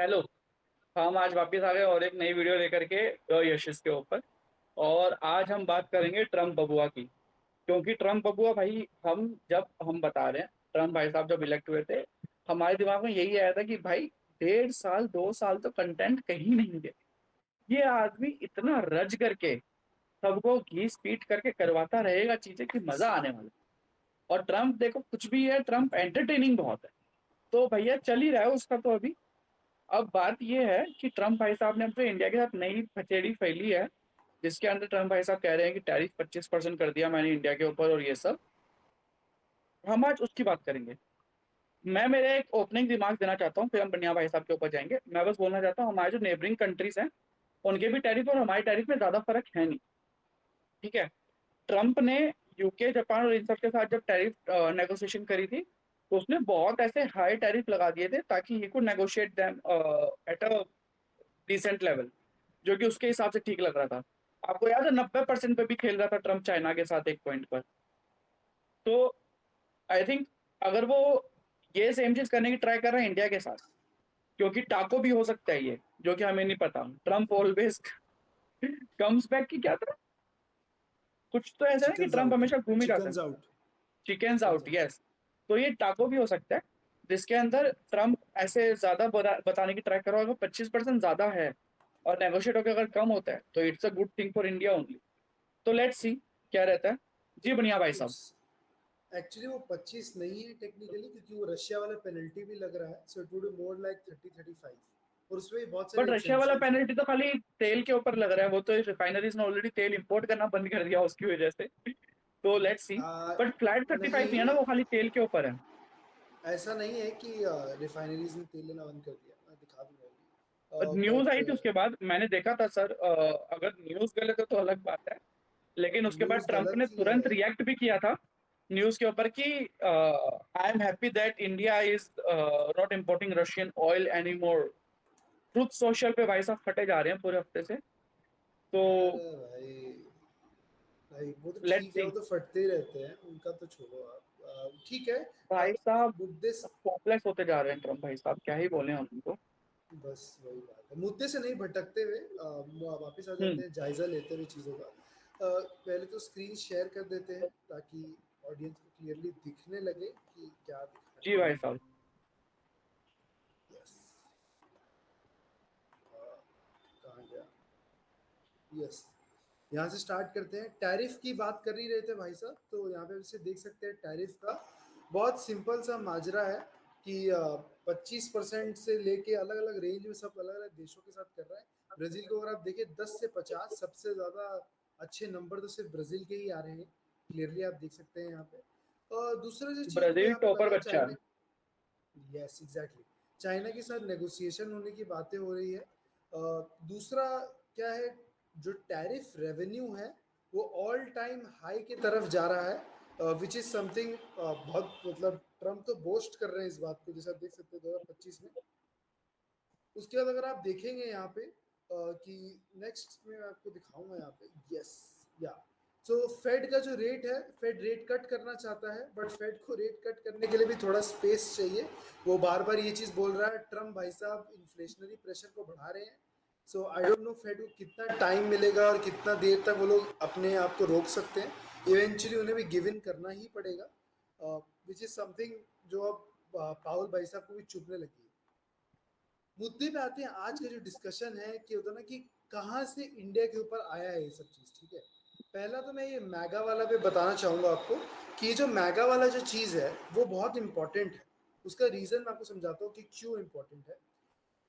Hello. हम आज वापस आ गए और एक नई वीडियो लेकर के यशिस के ऊपर। और आज हम बात करेंगे ट्रम्प बबुआ की। क्योंकि ट्रम्प बबुआ भाई, जब हम बता रहे हैं, ट्रम्प भाई साहब जब इलेक्ट हुए थे, हमारे दिमाग में यही आया था कि भाई 1.5 साल 2 साल तो कंटेंट कहीं नहीं गए। ये आदमी इतना रज करके सबको घीस पीट करके करवाता रहेगा चीजें कि मजा आने वाला है। और ट्रम्प देखो कुछ भी है, ट्रम्प एंटरटेनिंग बहुत है। तो भैया चल ही रहा है उसका तो अभी। अब बात यह है कि ट्रम्प भाई साहब ने अब जो इंडिया के साथ नई पचेड़ी फैली है, जिसके अंदर ट्रम्प भाई साहब कह रहे हैं कि टैरिफ 25% कर दिया मैंने इंडिया के ऊपर, और ये सब हम आज उसकी बात करेंगे। मैं मेरे एक ओपनिंग दिमाग देना चाहता हूँ, फिर हम बनिया भाई साहब के ऊपर जाएंगे। मैं बस बोलना चाहता हूँ, हमारे जो नेबरिंग कंट्रीज हैं उनके भी टैरिफ और हमारे टैरिफ में ज्यादा फर्क है नहीं। ठीक है। ट्रम्प ने यूके जापान और इन सब के साथ जब टैरिफ नेगोशिएशन करी थी, तो उसने बहुत ऐसे हाई टैरिफ लगा दिए थे ताकि he could negotiate them at a decent level, जो कि उसके हिसाब से ठीक लग रहा था। आपको याद है 90% पे भी खेल रहा था ट्रम्प चाइना के साथ एक पॉइंट पर। तो आई थिंक अगर वो ये सेम चीज करने की ट्राई कर रहे हैं इंडिया के साथ, क्योंकि टाको भी हो सकता है ये, जो कि हमें नहीं पता। ट्रम्प ऑलवेज कम्स बैक की क्या था, कुछ तो ऐसा है कि चिकन्स ट्रम्प आउट, हमेशा घूम ही जाता है। Chickens out, chickens chickens out, out. Yes. तो ये टाको भी हो सकता है, जिसके अंदर ट्रम्प ऐसे ज्यादा बताने की ट्राई कर रहा है, अगर 25% ज्यादा है और नेगोशिएट होकर अगर कम होता है तो it's a good thing for India only. तो लेट्स सी क्या रहता है। जी बढ़िया भाई साहब। इट्स एक्चुअली वो 25 नहीं है टेक्निकली, क्योंकि वो रशिया वाला पेनल्टी भी लग रहा है, so it would be more like 30-35। और उसमें भी बहुत सारे बट रशिया वाला एक्सेंप्शंस हैं। पेनल्टी तो खाली तेल के ऊपर लग रहा है, वो तो रिफाइनरीज ने ऑलरेडी तेल इंपोर्ट करना बंद कर दिया उसकी वजह से। तो let's see. Ah, but flat 35 नहीं है ना, नहीं, वो खाली तेल के ऊपर है। ऐसा नहीं है कि रिफाइनरीज ने तेल लेना बंद कर दिया। मैं दिखा दूंगा अभी, न्यूज बट आई थी उसके बाद, मैंने देखा था सर। अगर न्यूज गलत है तो अलग बात है, लेकिन उसके बाद न्यूज़ ट्रम्प ने गलत ही तुरंत है। रिएक्ट भी किया था न्यूज के ऊपर कि I am happy that India is not importing Russian oil any more. Truth social पे भाई साहब फटे जा रहे हैं पूरे हफ्ते से। तो अरे भाई, भाई वो तो लेट्स ठीक है, वो सी। तो फटते ही रहते हैं, उनका तो छोड़ो आप। ठीक है। भाई साहब मुद्दे पॉपुलर होते जा रहे हैं ट्रम्प भाई साहब, क्या ही बोले हम उनको। बस वही बात है, मुद्दे से नहीं भटकते हुए वापस आ हम्म। जाते हैं, जायजा लेते हुए चीज़ों का। पहले तो स्क्रीन शेयर कर देते हैं ताकि ऑडियंस को क्लियरली दिखने लगे कि क्या दिख रहा जी है। भाई साहब। यस। कहाँ गया? यस। यहाँ से स्टार्ट करते हैं। टैरिफ की बात कर ही रहे थे भाई साहब, तो यहाँ पे से देख सकते हैं टैरिफ का बहुत सिंपल सा माजरा है कि 25% से लेके अलग अलग रेंज में सब अलग अलग देशों के साथ कर रहा है। ब्राज़ील को अगर आप देखें 10 से 50 सबसे ज़्यादा अच्छे नंबर तो सिर्फ ब्राज़ील के ही आ रहे हैं। क्लियरली आप देख सकते हैं यहाँ पे। और दूसरा जो चीज़ मुझे ब्राजील यहाँ पे टॉपर लगा, बच्चा है। चाइना। Yes, exactly. चाइना के साथ नेगोशिएशन होने की बातें हो रही है। दूसरा क्या है, जो टैरिफ रेवेन्यू है वो ऑल टाइम हाई की तरफ जा रहा है, विच इज़ समथिंग बहुत, मतलब ट्रम्प तो बोस्ट कर रहे हैं इस बात को, जैसे आप देख सकते हैं 2025 में। उसके बाद अगर आप देखेंगे यहाँ पे कि नेक्स्ट में मैं आपको दिखाऊंगा यहाँ पे। यस। या सो फेड का जो रेट है, फेड रेट कट करना चाहता है, बट फेड को रेट कट करने के लिए भी थोड़ा स्पेस चाहिए। वो बार बार ये चीज़ बोल रहा है, ट्रम्प भाई साहब इन्फ्लेशनरी प्रेशर को बढ़ा रहे हैं। सो आई डोंट नो फेड को कितना टाइम मिलेगा और कितना देर तक वो लोग अपने आप को रोक सकते हैं। इवेंचुअली उन्हें भी गिव इन करना ही पड़ेगा, विच इज़ समथिंग जो अब पाउल भाई साहब को भी चुभने लगी है। मुद्दे पे आते हैं। आज का जो डिस्कशन है कि होता ना कि कहाँ से इंडिया के ऊपर आया है ये सब चीज़। ठीक है, पहला तो मैं ये मैगा वाला पे बताना चाहूँगा आपको कि ये जो मैगा वाला जो चीज़ है वो बहुत इंपॉर्टेंट है। उसका रीज़न मैं आपको समझाता हूँ कि क्यों इंपॉर्टेंट है।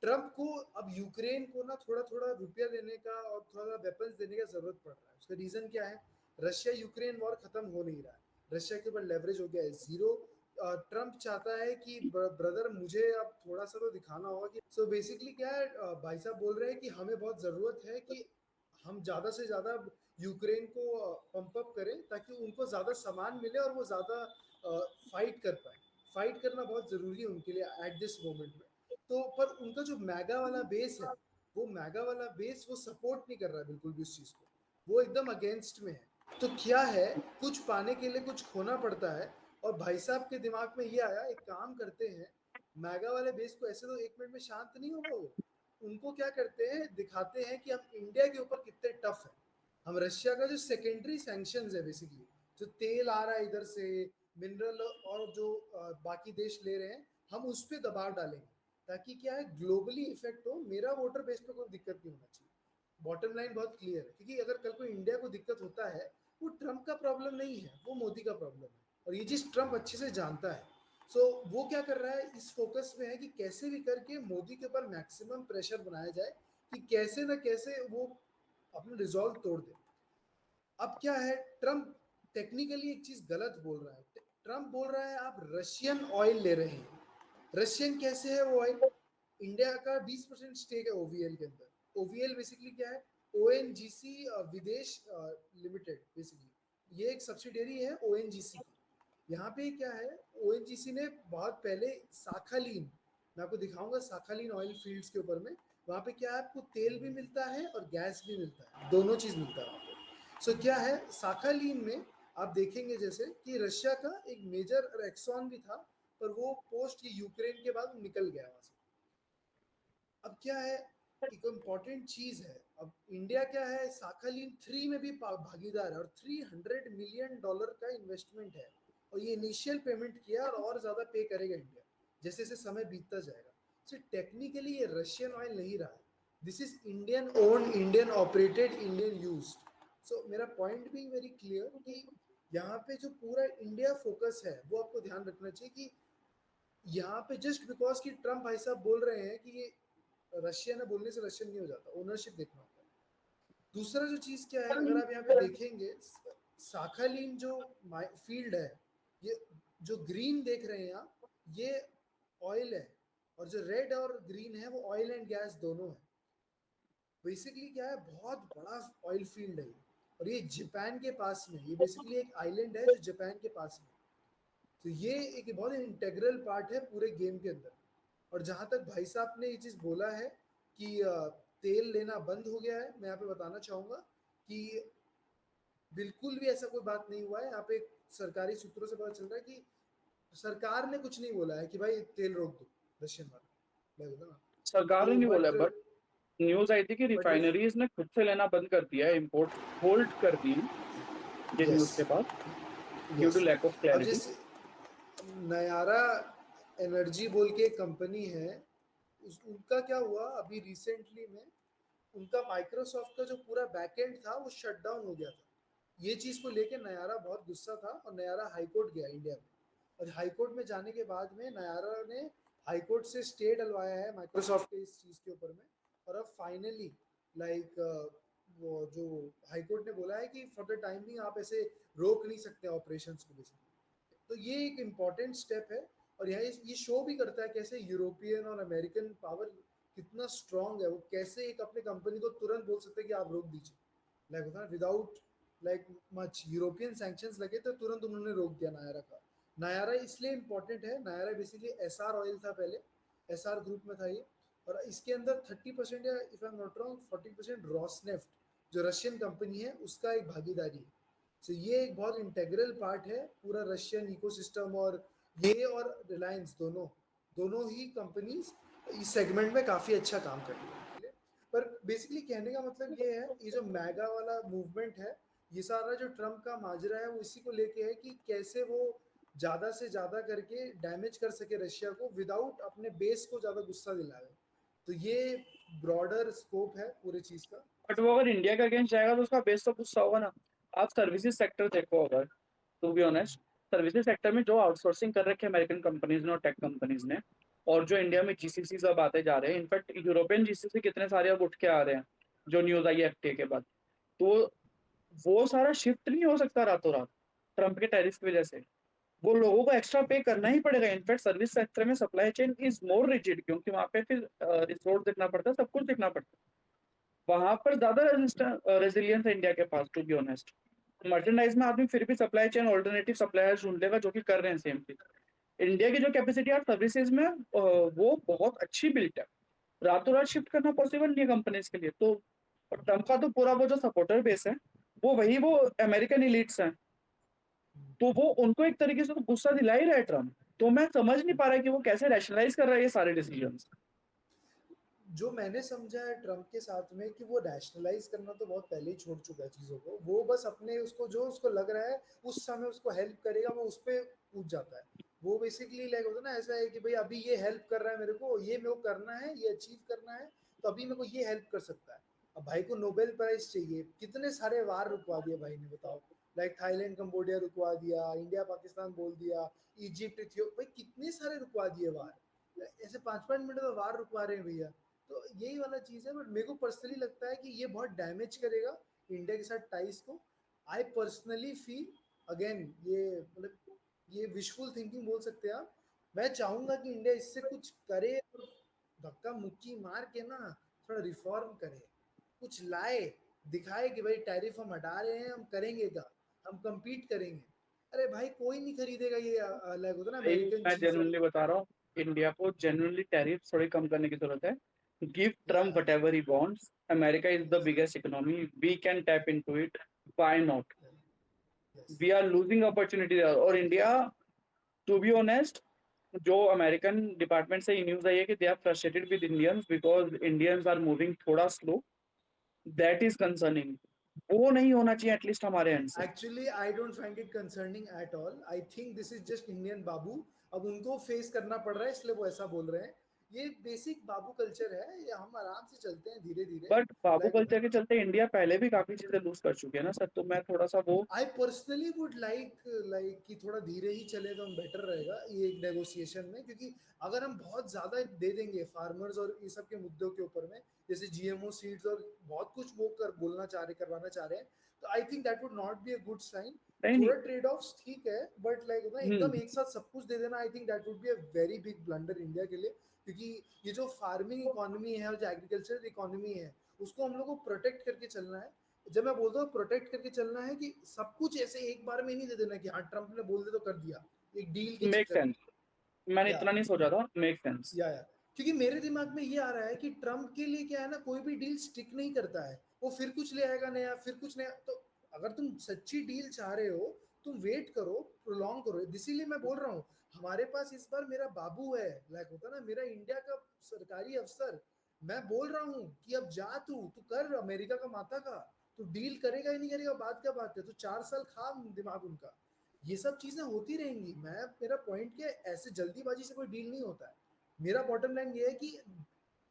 ट्रम्प को अब यूक्रेन को ना थोड़ा थोड़ा रुपया देने का और थोड़ा वेपन्स देने का जरूरत पड़ रहा है। उसका रीजन क्या है? रशिया यूक्रेन वॉर खत्म हो नहीं रहा है, रशिया के ऊपर लेवरेज हो गया है जीरो। ट्रम्प चाहता है कि ब्रदर मुझे अब थोड़ा सा तो दिखाना होगा कि सो बेसिकली क्या है, भाई साहब बोल रहे हैं कि हमें बहुत ज़रूरत है कि हम ज़्यादा से ज़्यादा यूक्रेन को पंप अप करें ताकि उनको ज़्यादा सामान मिले और वो ज़्यादा फाइट कर पाए। फाइट करना बहुत ज़रूरी है उनके लिए एट दिस मोमेंट में। तो पर उनका जो मैगा वाला बेस है, वो मैगा वाला बेस वो सपोर्ट नहीं कर रहा है बिल्कुल भी उस चीज़ को, वो एकदम अगेंस्ट में है। तो क्या है, कुछ पाने के लिए कुछ खोना पड़ता है। और भाई साहब के दिमाग में ये आया, एक काम करते हैं, मैगा वाले बेस को ऐसे तो 1 मिनट में शांत नहीं होगा वो। उनको क्या करते हैं, दिखाते हैं कि हम इंडिया के ऊपर कितने टफ है। हम रशिया का जो सेकेंडरी सैंक्शंस है बेसिकली, जो तेल आ रहा है इधर से, मिनरल और जो बाकी देश ले रहे हैं, हम उस पर दबाव डालेंगे ताकि क्या है, ग्लोबली इफेक्ट हो, मेरा वोटर बेस पे कोई दिक्कत नहीं होना चाहिए। बॉटम लाइन बहुत क्लियर है, क्योंकि अगर कल को इंडिया को दिक्कत होता है, वो ट्रंप का प्रॉब्लम नहीं है, वो मोदी का प्रॉब्लम है, और ये चीज ट्रंप अच्छे से जानता है। सो वो क्या कर रहा है, इस फोकस में है कि कैसे भी करके मोदी के ऊपर मैक्सिमम प्रेशर बनाया जाए कि कैसे ना कैसे वो अपना रिजॉल्व तोड़ दे। अब क्या है, ट्रंप टेक्निकली एक चीज गलत बोल रहा है। ट्रंप बोल रहा है आप रशियन ऑयल ले रहे हैं। रशियन कैसे है वो ऑयल? इंडिया का 20% स्टेक है ओवीएल के अंदर। ओवीएल बेसिकली क्या है, ओएनजीसी विदेश लिमिटेड, बेसिकली ये एक सब्सिडियरी है ओएनजीसी की। यहाँ पे क्या है, ओएनजीसी ने बहुत पहले साखालीन, मैं आपको दिखाऊंगा साखालीन ऑयल फील्ड्स के ऊपर में, वहाँ पे क्या है, आपको तेल भी मिलता है और गैस भी मिलता है, दोनों चीज मिलता है वहाँ पे। सो क्या है, साखालीन में आप देखेंगे जैसे कि रशिया का एक मेजर एक्सॉन भी था, पर वो पोस्ट यूक्रेन के बाद निकल गया वहां से। अब क्या है, एक इम्पॉर्टेंट चीज है, अब इंडिया क्या है, साखालीन 3 में भी भागीदार है, और $300 मिलियन का इन्वेस्टमेंट है, और ये इनिशियल पेमेंट किया, और ज्यादा पे करेगा इंडिया जैसे जैसे समय बीतता जाएगा। सो टेक्निकली ये रशियन ऑयल नहीं रहा है, this is Indian own, Indian operated, Indian use. So मेरा पॉइंट भी वेरी क्लियर कि यहाँ पे जो पूरा इंडिया फोकस है, वो आपको ध्यान रखना चाहिए कि यहाँ पे जस्ट बिकॉज कि ट्रम्प भाई साहब बोल रहे हैं कि ये रशियन है, बोलने से रशियन नहीं हो जाता, ओनरशिप देखना होता है। दूसरा जो चीज क्या है, अगर आप यहाँ पे देखेंगे, साखालीन जो फील्ड है, ये जो ग्रीन देख रहे हैं आप, ये ऑयल है, और जो रेड और ग्रीन है वो ऑयल एंड गैस दोनों है। बेसिकली क्या है, बहुत बड़ा ऑयल फील्ड है ये, और ये जापान के पास में, ये बेसिकली एक आइलैंड है जो जापान के पास में। तो ये एक बहुत इंटेग्रल पार्ट है पूरे गेम के अंदर। और जहां तक भाई साहब ने ये चीज बोला है कि तेल लेना बंद हो गया है, मैं यहाँ पे बताना चाहूंगा कि बिल्कुल भी ऐसा कोई बात नहीं हुआ है। यहाँ पे सरकारी सूत्रों से पता चल रहा है कि सरकार ने कुछ नहीं बोला है कि भाई तेल रोक दो रशियन वाला, मैं ना। सरकार ने तो नहीं बोला, बट बट न्यूज आई थी कि बट ये, रिफाइनरीज ने खुद से लेना बंद कर दिया है, इम्पोर्ट होल्ड कर दी है ये यस न्यूज के बाद, due to yes. Lack of अब क्लैरिटी। जैसे नयारा एनर्जी बोल के एक कंपनी है, उनका क्या हुआ अभी रिसेंटली में, उनका माइक्रोसॉफ्ट का जो पूरा बैकएंड था वो शट डाउन हो गया था। ये चीज को लेके नयारा बहुत गुस्सा था, और नयारा हाईकोर्ट गया इंडिया में, और हाईकोर्ट में जाने के बाद में नयारा ने हाईकोर्ट से स्टे डलवाया है माइक्रोसॉफ्ट के इस चीज के ऊपर में। और अब फाइनली लाइक वो जो हाईकोर्ट ने बोला है कि फॉर द टाइम भी आप ऐसे रोक नहीं सकते ऑपरेशन को बेसिकली। तो ये एक इम्पॉर्टेंट स्टेप है, और यहाँ ये शो भी करता है कैसे यूरोपियन और अमेरिकन पावर कितना स्ट्रांग है, वो कैसे एक अपने कंपनी को तुरंत बोल सकते हैं कि आप रोक दीजिए, लाइक होता है without like much. European sanctions लगे तो तुरंत उन्होंने रोक दिया नायरा का। नायरा इसलिए इंपॉर्टेंट है, नायरा बेसिकली एसआर ऑयल था पहले, एसआर ग्रुप में था ये, और इसके अंदर 30% या if I am not wrong 40% Rosneft जो रशियन कंपनी है उसका एक भागीदारी है। तो ये एक बहुत इंटेग्रल पार्ट है पूरा रशियन इकोसिस्टम, और ये और रिलायंस दोनों दोनों ही कंपनीज इस सेगमेंट में काफी अच्छा काम कर रही है। पर बेसिकली कहने का मतलब ये है, ये जो मैगा वाला मूवमेंट है, ये सारा जो ट्रम्प का माजरा है वो इसी को लेके है कि कैसे वो ज्यादा से ज्यादा करके डैमेज कर सके रशिया को, विदाउट अपने बेस को ज्यादा गुस्सा दिलाए। तो ये ब्रॉडर स्कोप है पूरे चीज का। बट वो अगर इंडिया के अगेंस्ट जाएगा तो उसका बेस तो गुस्सा होगा ना। आप सर्विसेज सेक्टर देखो, अगर to be honest, services sector में जो आउटसोर्सिंग कर रखे हैं अमेरिकन कंपनीज ने और टेक कंपनीज ने, और जो इंडिया में जीसीसी सब आते जा रहे हैं, इनफैक्ट यूरोपियन जीसीसी कितने सारे अब उठ के आ रहे हैं, जो न्यूज आई है एफटीए के बाद। तो वो सारा शिफ्ट नहीं हो सकता रातों रात ट्रम्प के टैरिफ की वजह से। वो लोगों को एक्स्ट्रा पे करना ही पड़ेगा। इनफैक्ट सर्विस सेक्टर में supply chain is more rigid, क्योंकि वहां पे फिर रिसोर्स देखना पड़ता है, सब कुछ देखना पड़ता है। वहां पर ज्यादा रेजिलियंस है इंडिया के पास, टू बी ऑनेस्ट। मर्चेंडाइज में आदमी फिर भी सप्लाई चेन ऑल्टरनेटिव सप्लायर्स ढूंढ लेगा, जो कि कर रहे हैं सेम चीज। इंडिया की जो कैपेसिटी है सर्विसेज में, वो बहुत अच्छी बिल्ट है। रातों रात शिफ्ट करना पॉसिबल नहीं है कंपनीज के लिए। तो और ट्रम्प का तो पूरा वो जो सपोर्टर बेस है, वो अमेरिकन इलीट्स हैं। तो वो उनको एक तरीके से तो गुस्सा दिला ही रहा है ट्रम्प। तो मैं समझ नहीं पा रहा कि वो कैसे रैशनलाइज कर रहा है ये सारे डिसीजंस। जो मैंने समझा है ट्रम्प के साथ में कि वो रैशनलाइज करना तो बहुत पहले ही छोड़ चुका है चीज़ों को, वो बस अपने उसको जो उसको लग रहा है उस समय उसको हेल्प करेगा वो उस पर कूद जाता है। वो बेसिकली लाइक होता है ना, ऐसा है कि भाई अभी ये हेल्प कर रहा है मेरे को, ये मेरे को करना है, ये अचीव करना है, तो अभी मेरे को ये हेल्प कर सकता है। अब भाई को नोबेल प्राइज चाहिए, कितने सारे वार रुकवा दिए भाई ने बताओ। लाइक थाईलैंड कंबोडिया रुकवा दिया, इंडिया पाकिस्तान बोल दिया, इजिप्ट इथियो, भाई कितने सारे रुकवा दिए वार। ऐसे 5-5 मिनट का वार रुकवा रहे हैं भैया। तो यही वाला चीज़ है, बट मेरे को पर्सनली लगता है कि ये बहुत डैमेज करेगा इंडिया के साथ टाइस को। आई पर्सनली फील, अगेन ये मतलब ये विशफुल थिंकिंग बोल सकते हैं आप, मैं चाहूंगा कि इंडिया इससे कुछ करे और धक्का मुक्की मार के ना थोड़ा रिफॉर्म करे, कुछ लाए, दिखाए कि भाई टैरिफ हम हटा रहे हैं, हम करेंगे क्या, हम compete करेंगे। अरे भाई कोई नहीं खरीदेगा ये लाइक होता है ना भाई अमेरिकन मैं चीज़। जेन्युइनली बता रहा हूँ, इंडिया को जेन्युइनली टैरिफ थोड़ी कम करने की जरूरत है। गिव या Trump whatever he wants, America is the biggest economy, we can tap into it, why not. Yes we are losing opportunity. और इंडिया, टू बी ऑनेस्ट, जो अमेरिकन डिपार्टमेंट से ये न्यूज आई है कि they are frustrated with Indians because Indians are moving थोड़ा slow, that is concerning. वो नहीं होना चाहिए एटलीस्ट हमारे एंड से। Actually I don't find it concerning at all, I think this is just Indian babu. अब उनको फेस करना पड़ रहा है इसलिए वो ऐसा बोल रहे हैं। ये बेसिक बाबू कल्चर है, ये हम आराम से चलते हैं धीरे धीरे। बट बाबू लाइक होता कल्चर है के ना, चलते इंडिया पहले भी काफी चीजें लूज कर चुकी है ना सर, तो मैं थोड़ा सा वो। आई पर्सनली वुड लाइक कि थोड़ा धीरे ही चले तो हम बेटर रहेगा ये नेगोशिएशन में, क्योंकि अगर हम बहुत ज़्यादा दे देंगे फार्मर्स और ये सब के मुद्दों के ऊपर में, जैसे जीएमओ सीड्स और बहुत कुछ वो कर बोलना चाह रहे, करवाना चाह रहे हैं, तो I think that would not be a good sign. नहीं नहीं। थोड़ा ट्रेड ऑफ्स ठीक है, बट लाइक ना एकदम हम्म। एक साथ सब कुछ दे देना, आई think that would be a very big blunder India के लिए। क्योंकि ये जो फार्मिंग इकोनॉमी है और जो एग्रीकल्चर इकोनॉमी है उसको हम लोग को प्रोटेक्ट करके चलना है। जब मैं बोलता हूँ प्रोटेक्ट करके चलना है कि सब कुछ ऐसे एक बार में नहीं दे देना कि हाँ ट्रम्प ने बोल दिया तो कर दिया, एक डील के मेक चक्कर में। सेंस। मैंने या इतना नहीं सोचा था, मेक सेंस। या क्योंकि मेरे दिमाग में ये आ रहा है कि ट्रम्प के लिए क्या है ना, कोई भी डील स्टिक नहीं करता है, वो फिर कुछ ले आएगा नया, फिर कुछ नया। तो अगर तुम सच्ची डील चाह रहे हो, तुम वेट करो, प्रोलॉन्ग करो। इसीलिए मैं बोल रहा हूँ हमारे पास इस बार मेरा बाबू है, लाइक होता ना मेरा इंडिया का सरकारी अफसर। मैं बोल रहा हूँ कि अब जा तू तू कर अमेरिका का माथा का, तू डील करेगा ही नहीं करेगा बात क्या बात है, तो 4 साल खा दिमाग उनका। ये सब चीजें होती रहेंगी। मैं मेरा पॉइंट क्या है, ऐसे जल्दीबाजी से कोई डील नहीं होता है। मेरा बॉटम लाइन ये है कि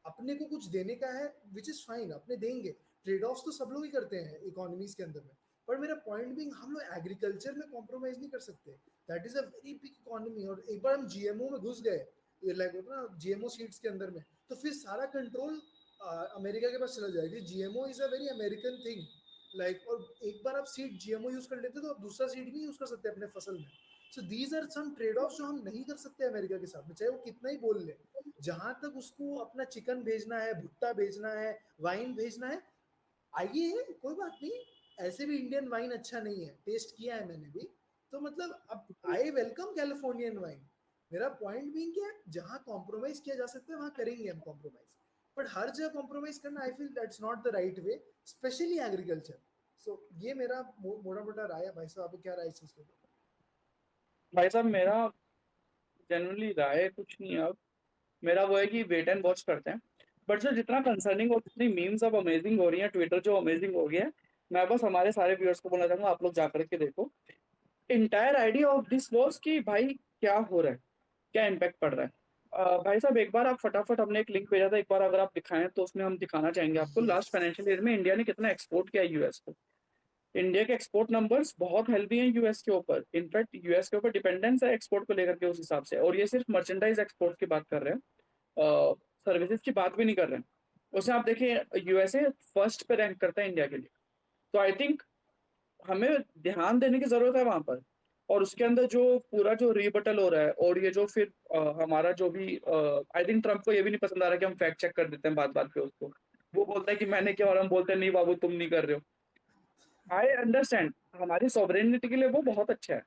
अपने को कुछ देने का है, विच इज फाइन, अपने देंगे। ट्रेड ऑफ्स तो सब लोग ही करते हैं इकोनॉमीज के अंदर में। पर मेरा पॉइंट भी, हम लोग एग्रीकल्चर में कॉम्प्रोमाइज नहीं कर सकते। That is a very big economy. और एक बार हम जीएमओ में घुस गए, लाइक होता ना जीएमओ सीड्स के अंदर में, तो फिर सारा कंट्रोल अमेरिका के पास चला जाएगा। GMO is a very American thing. Like और एक बार आप सीड जीएमओ यूज कर लेते तो आप दूसरा सीड भी यूज कर सकते हैं अपने फसल में। So these are some trade off जो हम नहीं कर सकते अमेरिका के साथ में, चाहे वो कितना ही बोल ले। जहां तक उसको अपना चिकन भेजना है, भुट्टा भेजना है, वाइन भेजना है, आइए कोई बात नहीं। ऐसे भी इंडियन वाइन अच्छा नहीं है, टेस्ट किया है मैंने भी। तो मतलब अब आई वेलकम कैलिफोर्नियन वाइन। मेरा पॉइंट भी क्या है, जहां कॉम्प्रोमाइज किया जा सकता है वहां करेंगे हम कॉम्प्रोमाइज। बट हर जगह कॉम्प्रोमाइज करना I feel that's not the right way, specially agriculture. So ये मेरा मोटा मोटा राय है। भाई साहब आपको क्या राय है इस चीज के ऊपर? भाई साहब मेरा जनरली राय कुछ नहीं है अब। मेरा वो है कि वेट एंड वॉच करते हैं। बट सर जितना कंसर्निंग और जितनी मीम्स अब अमेजिंग हो रही है, ट्विटर जो अमेजिंग हो गया है, मैं बस हमारे सारे व्यूअर्स को बोलना चाहूंगा आप लोग जाकर के देखो। Entire idea of this was कि भाई क्या हो रहा है, क्या इम्पैक्ट पड़ रहा है। भाई साहब एक बार आप फटाफट, हमने एक लिंक भेजा था, एक बार अगर आप दिखाएं तो उसमें हम दिखाना चाहेंगे आपको यस। लास्ट फाइनेंशियल ईयर में इंडिया ने कितना एक्सपोर्ट किया यूएस को। इंडिया के एक्सपोर्ट नंबर्स बहुत हेल्दी हैं यूएस के ऊपर, इनफैक्ट यूएस के ऊपर डिपेंडेंस है एक्सपोर्ट को लेकर के उस हिसाब से। और ये सिर्फ मर्चेंडाइज एक्सपोर्ट की बात कर रहे हैं, सर्विसेज की बात भी नहीं कर रहे हैं। उसमें आप देखिए यूएसए फर्स्ट पे रैंक करता है इंडिया के लिए। तो आई थिंक हमें ध्यान देने की जरूरत है वहां पर। और उसके अंदर जो पूरा जो रीबटल हो रहा है, और ये जो फिर हमारा जो भी, आई थिंक ट्रम्प को ये भी नहीं पसंद आ रहा कि हम फैक्ट चेक कर देते हैं बात बात पे उसको। वो बोलता है कि मैंने क्या, और हम बोलते हैं नहीं बाबू तुम नहीं कर रहे हो। आई अंडरस्टैंड, हमारी सॉवरेनिटी के लिए वो बहुत अच्छा है।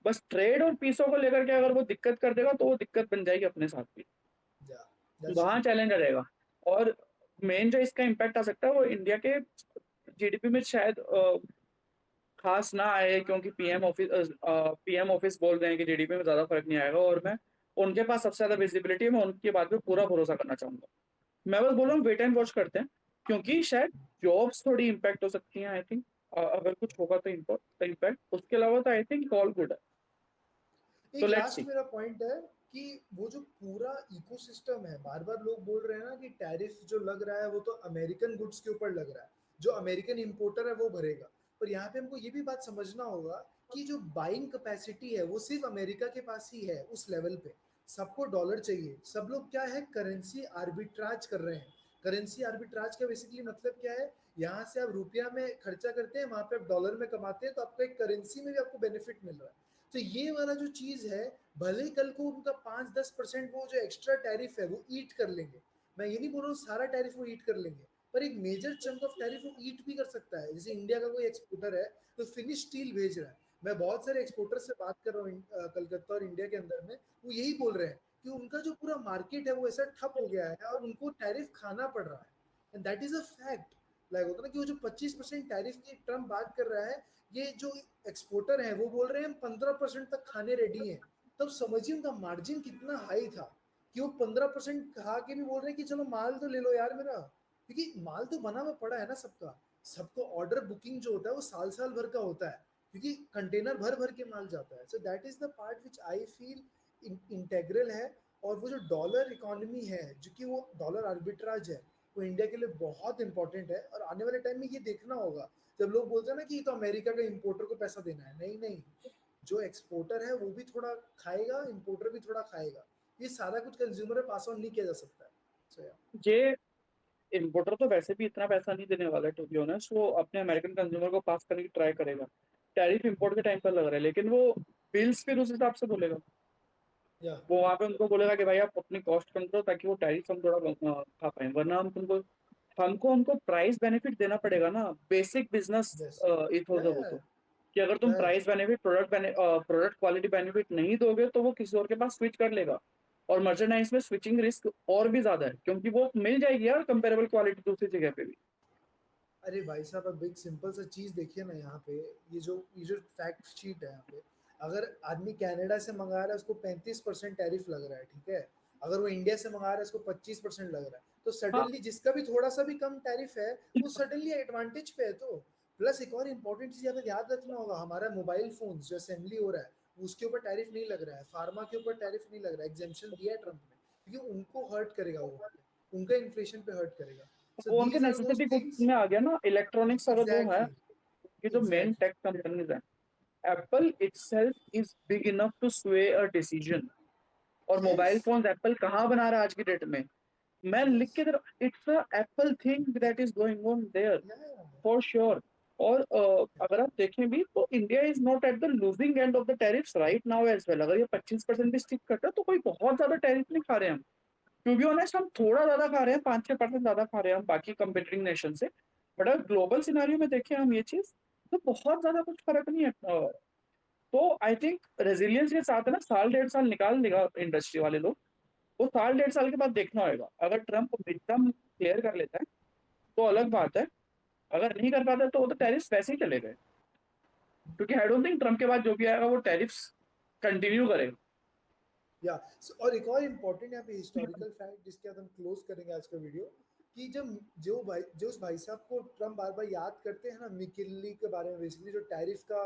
बस ट्रेड और पीसों को लेकर के अगर वो दिक्कत कर देगा तो वो दिक्कत बन जाएगी अपने साथ भी। या दैट्स ट्रू। वहां चैलेंज रहेगा। और मेन जो इसका इम्पैक्ट आ सकता है वो इंडिया के जीडीपी में शायद खास ना आए, क्योंकि पीएम ऑफिस बोल रहे हैं कि जीडीपी में ज्यादा फर्क नहीं आएगा, और मैं उनके पास सबसे ज्यादा विजिबिलिटी है, मैं उनकी बात पे पूरा भरोसा करना चाहूंगा। मैं बस बोल रहा हूँ वेट एंड वॉच करते हैं, क्योंकि शायद जॉब्स थोड़ी इम्पैक्ट हो सकती हैं, आई थिंक। अगर कुछ होगा तो इम्पैक्ट, उसके अलावा तो आई थिंक ऑल गुड है। तो एक लेट्स लास्ट सी। मेरा पॉइंट है कि वो जो पूरा इकोसिस्टम है, बार बार लोग बोल रहे हैं ना कि टैरिफ जो लग रहा है वो तो अमेरिकन गुड्स के ऊपर लग रहा है, जो अमेरिकन इंपोर्टर है वो भरेगा। पर यहाँ पे हमको ये भी बात समझना होगा कि जो बाइंग कैपेसिटी है वो सिर्फ अमेरिका के पास ही है उस लेवल पे। सबको डॉलर चाहिए, सब लोग क्या है, करेंसी आर्बिट्राज कर रहे हैं। करेंसी आर्बिट्राज का बेसिकली मतलब क्या है, यहाँ से आप रुपया में खर्चा करते हैं, वहां पे आप डॉलर में कमाते हैं, तो आपको एक करेंसी में भी आपको बेनिफिट मिल रहा है। तो ये वाला जो चीज है, भले ही कल को उनका 5-10% वो जो एक्स्ट्रा टैरिफ है वो ईट कर लेंगे। मैं ये नहीं बोल रहा हूँ सारा टैरिफ वो ईट कर लेंगे, पर एक मेजर चंक ऑफ टैरिफ वो ईट भी कर सकता है। जैसे इंडिया का कोई एक्सपोर्टर है तो फिनिश स्टील भेज रहा है, मैं बहुत सारे एक्सपोर्टर से बात कर रहा हूँ कलकत्ता और इंडिया के अंदर में, वो यही बोल रहे हैं कि उनका जो पूरा मार्केट है वो ऐसा ठप हो गया है और उनको टैरिफ खाना पड़ रहा है। And that is a fact. Like होता है ना कि वो जो 25% टैरिफ की ट्रम्प बात कर रहा है, ये जो एक्सपोर्टर है वो बोल रहे हैं हम 15% तक खाने रेडी हैं। तब समझिए उनका मार्जिन कितना हाई था कि वो 15% खा के भी बोल रहे हैं कि चलो माल तो ले लो यार मेरा, क्योंकि माल तो बना हुआ पड़ा है ना सबका। सबको ऑर्डर बुकिंग जो होता है वो साल साल भर का होता है, क्योंकि कंटेनर भर भर के माल जाता है। So that is the part which I feel integral है। और वो जो डॉलर इकोनॉमी है, जो कि वो डॉलर आर्बिट्राज है, वो इंडिया के लिए बहुत इंपॉर्टेंट है। और आने वाले टाइम में ये देखना होगा, जब लोग बोलते हैं ना कि ये तो अमेरिका का इंपोर्टर को पैसा देना है, नहीं नहीं, जो एक्सपोर्टर है वो भी थोड़ा खाएगा, इंपोर्टर भी थोड़ा खाएगा। ये सारा कुछ कंज्यूमर पे पास ऑन नहीं किया जा सकता है। So, yeah. ये इम्पोर्टर तो वैसे भी इतना पैसा नहीं देने वाला है, टू बी ऑनेस्ट। वो अपने अमेरिकन कंज्यूमर को पास करने की ट्राई करेगा। टैरिफ इंपोर्ट के टाइम पर लग रहा है, लेकिन वो बिल्स फिर उस हिसाब से बोलेगा। Yeah. वो वहां पे उनको बोलेगा कि भाई आप अपनी कॉस्ट कम करो, ताकि वो टैरिफ हम थोड़ा खा पाए, वरना हम तुमको हमको उनको प्राइस बेनिफिट देना पड़ेगा ना। Basic business Yes. Ethos Yeah, है वो yeah, तो, कि अगर तुम yeah. Price benefit product quality benefit नहीं दोगे तो वो किसी और के पास स्विच कर लेगा। और मर्चेंडाइज में स्विचिंग रिस्क और भी ज्यादा है, क्योंकि वो मिल जाएगी यार कंपेरेबल क्वालिटी दूसरी जगह पे भी। अरे भाई साहब, अब एक सिंपल सा चीज देखिए ना यहाँ पे, ये जो फैक्ट शीट है यहाँ पे, अगर आदमी कनाडा से मंगा रहा है उसको 35% टैरिफ लग रहा है, ठीक है। अगर वो इंडिया से मंगा रहा है उसको 25% लग रहा है, तो हाँ, सडनली जिसका भी थोड़ा सा भी कम टैरिफ है वो सडनली एडवांटेज पे है। तो प्लस एक और इम्पोर्टेंट चीज हमें याद रखना होगा, हमारा मोबाइल फोन जो असेंबली हो रहा है उसके ऊपर टैरिफ नहीं लग रहा है, फार्मा के ऊपर टैरिफ नहीं लग रहा है, एग्जेम्पशन दिया है ट्रम्प ने, क्योंकि उनको हर्ट करेगा वो, उनका इन्फ्लेशन पे हर्ट करेगा। सो वो उनके these are those necessity goods things. में आ गया ना, इलेक्ट्रॉनिक्स अगर वो है। एग्जैक्टली। ये जो मेन एग्जैक्टली। टेक कंपनीज है, Apple itself is big enough to sway a decision. और यस। मोबाइल फोन एप्पल कहाँ बना रहा है आज की डेट में? मैं लिख यस। के it's a Apple thing that is going on there, yeah for sure. और अगर आप देखें भी तो India is not at the losing end of the tariffs right now as well. अगर ये 25% भी स्टिक करता है तो कोई बहुत ज्यादा टैरिफ नहीं खा रहे हैं हम। टू बी ऑनेस्ट, हम थोड़ा ज्यादा खा रहे हैं, 5-6% ज्यादा खा रहे हैं हम बाकी कंपेटिटिंग नेशन से। बट अगर ग्लोबल सिनारियो में देखें हम ये चीज, तो बहुत ज्यादा कुछ फर्क नहीं है। तो आई थिंक रेजिलियंस के साथ है ना, साल 1.5 साल निकाल देगा इंडस्ट्री वाले लोग। वो साल 1.5 साल के बाद देखना होगा, अगर ट्रम्प मिड क्लियर कर लेता है तो अलग बात है। अगर नहीं कर पाता तो वो तो टैरिफ वैसे ही चले गए, क्योंकि आई डोंट थिंक ट्रम्प के बाद जो भी आएगा वो टैरिफ्स कंटिन्यू करेगा। या और एक और इम्पोर्टेंट यहाँ पे हिस्टोरिकल फैक्ट जिसके बाद हम क्लोज करेंगे आज का वीडियो, कि जब जो उस भाई साहब को ट्रम्प बार बार याद करते हैं ना, मिकिनली के बारे में, बेसिकली जो टैरिफ का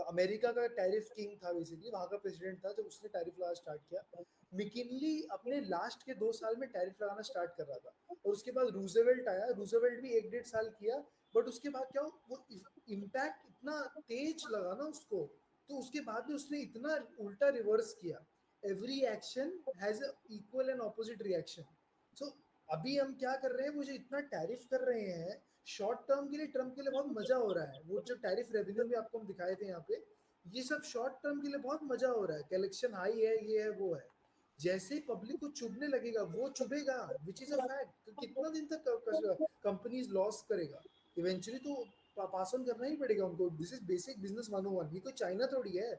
अमेरिका का टैरिफ किंग था, बेसिकली वहाँ का प्रेसिडेंट था जब उसने टैरिफ लगाना स्टार्ट किया। मिकिनली अपने लास्ट के 2 साल में टैरिफ लगाना स्टार्ट कर रहा था, और उसके बाद रूजवेल्ट आया, रूजवेल्ट भी 1-1.5 साल किया। बट उसके बाद क्या वो इम्पैक्ट इतना तेज लगा ना उसको, तो उसके बाद भी उसने इतना उल्टा रिवर्स किया। Every action has equal and opposite reaction. So अभी हम क्या कर रहे हैं, वो जो इतना टैरिफ कर रहे हैं शॉर्ट टर्म के लिए, ट्रम्प के लिए बहुत मजा हो रहा है। वो जो टैरिफ रेवेन्यू भी आपको हम दिखाए थे यहाँ पे, ये सब शॉर्ट टर्म के लिए बहुत मजा हो रहा है, कलेक्शन हाई है, ये है वो है। जैसे ही पब्लिक को चुभने लगेगा वो चुभेगा, विच इज अ फैक्ट। कितना दिन तक कंपनीज लॉस करेगा, इवेंचुअली तो पास ऑन करना ही पड़ेगा उनको। दिस इज बेसिक बिजनेस 101, ये कोई चाइना थोड़ी है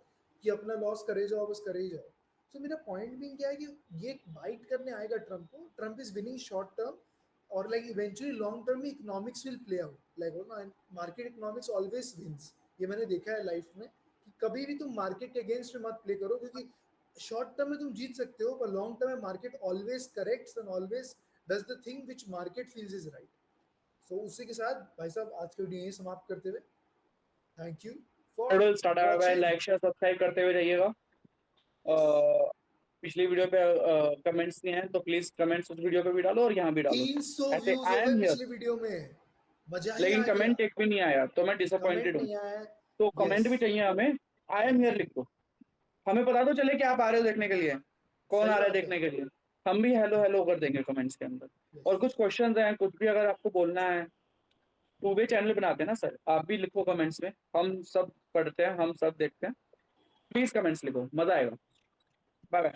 कि अपना लॉस करे जाओ बस करे ही जाओ। तो मेरा पॉइंट भी क्या है कि ये बाइट करने आएगा ट्रम्प को, Trump is winning short term, और लाइक इवेंचुअली लॉन्ग टर्म में economics will play out, like market economics always wins. ये मैंने देखा है लाइफ में कि कभी भी तुम मार्केट के अगेंस्ट में मत प्ले करो, क्योंकि शॉर्ट टर्म में तुम जीत सकते हो पर लॉन्ग टर्म में market always corrects and always does the thing which market feels is right. So उसी के साथ भाई साहब आज के वीडियो यही समाप्त करते हुए thank you for tata bye bye, watching. Like share subscribe करते हुए जाइएगा। यस, पिछली वीडियो पे कमेंट्स नहीं है तो प्लीज कमेंट्स उस वीडियो पे भी डालो और यहाँ भी डालो। 300 ऐसे व्यूज आई हो एम गए हियर, पिछली वीडियो में, मजा ही लेकिन आ गया। कमेंट एक भी नहीं आया तो मैं कमेंट डिसअपॉइंटेड हूँ। नहीं आया है। तो यस, कमेंट भी चाहिए हमें, आई एम हियर लिख दो, हमें पता तो चले कि आप आ रहे हो देखने के लिए, कौन सही आ रहा है बात है। देखने के लिए। हम भी हेलो हेलो कर देंगे कमेंट्स के अंदर। यस, और कुछ क्वेश्चंस हैं, कुछ भी अगर आपको बोलना है तो वे चैनल बनाते हैं ना सर, आप भी लिखो कमेंट्स में, हम सब पढ़ते हैं, हम सब देखते हैं। प्लीज कमेंट्स लिखो, मजा आएगा। Bye bye.